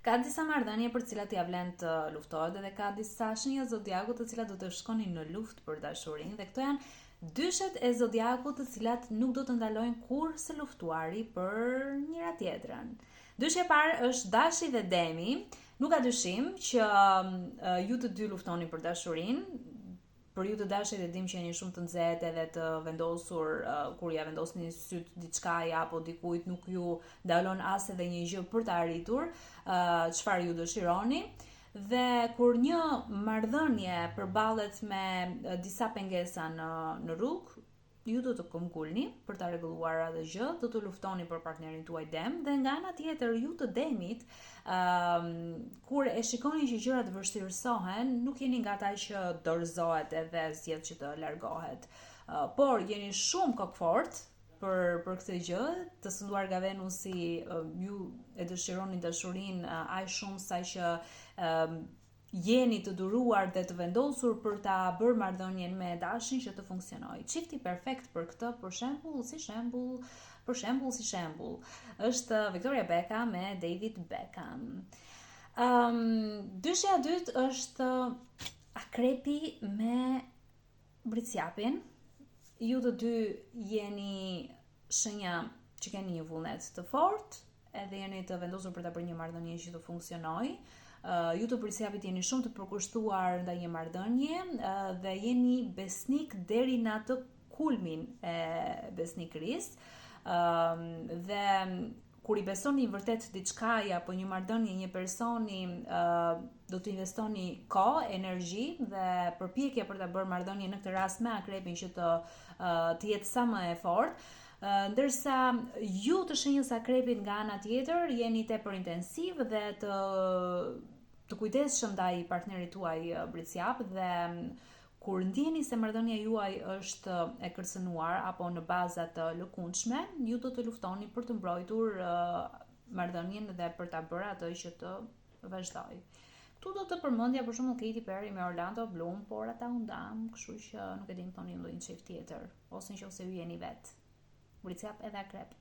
Ka disa marrëdhënie për të cilat ja vlen të luftohet dhe ka disa shenja zodiaku të cilat do të shkonin në luftë për dashurinë dhe këto janë dyshet e zodiakut të cilat nuk do të ndalojnë kurrë së luftuari për njëra tjetrën. Dyshja e parë është Dashi dhe Demi. Nuk ka dyshim që ju të dy luftoni për dashurinë. Për ju të dashit e dim që jeni shumë të nxehtë edhe të vendosur kur ja vendosni syt diçkaja apo dikujt, nuk ju ndalon as edhe një gjë për të arritur çfarë ju dëshironi. Dhe kur një marrëdhënie përballet me disa pengesa në rrugë, ju do të këmbgulni për ta rregulluar atë gjë, do të luftoni për partnerin tuaj Dem dhe nga ana tjetër ju të Demit, kur e shikoni që gjërat vështirësohen, nuk jeni nga ata që dorëzohet edhe zgjedh që të largohet. Por jeni shumë kokfort për këtë gjë, të sënduar nga Venusi, ju e dëshironi dashurinë aq shumë sa që jeni të duruar dhe të vendosur për ta bërë marrëdhënien me dashin që të funksionojë. Çifti perfekt për këtë, për shembull, është Victoria Beckham me David Beckham. Dyshja e dytë është Akrepi me Bricjapin. Ju të dy jeni shenja që keni një vullnet të fortë, edhe jeni të vendosur për ta bërë një marrëdhënie që të funksionojë. Ju të Bricjapit jeni shumë të përkushtuar ndaj një marrëdhënie dhe jeni besnik deri në atë kulmin e besnikërisë. Dhe kur i besoni vërtet diçkaja apo një marrëdhënie një personi, do të investoni kohë, energji dhe përpjekje për ta bërë marrëdhënie në këtë rast me Akrepin që të jetë sa më e fortë. Ndërsa ju të shenjës Akrepit nga ana tjetër jeni tepër intensiv dhe të kujdesshëm ndaj partnerit tuaj Bricjap dhe kur ndjeni se marrëdhënia juaj është e kërcënuar apo në baza të lëkundshme, ju do të luftoni për të mbrojtur marrëdhënien dhe për ta bërë atë që të vazhdojë. Ktu do të përmendja për shembull Katy Perry me Orlando Bloom, por ata u ndam, kështu që nuk e di të thoni ndonjë çift tjetër, ose nëse ju jeni vet. Bricjap edhe Akrep.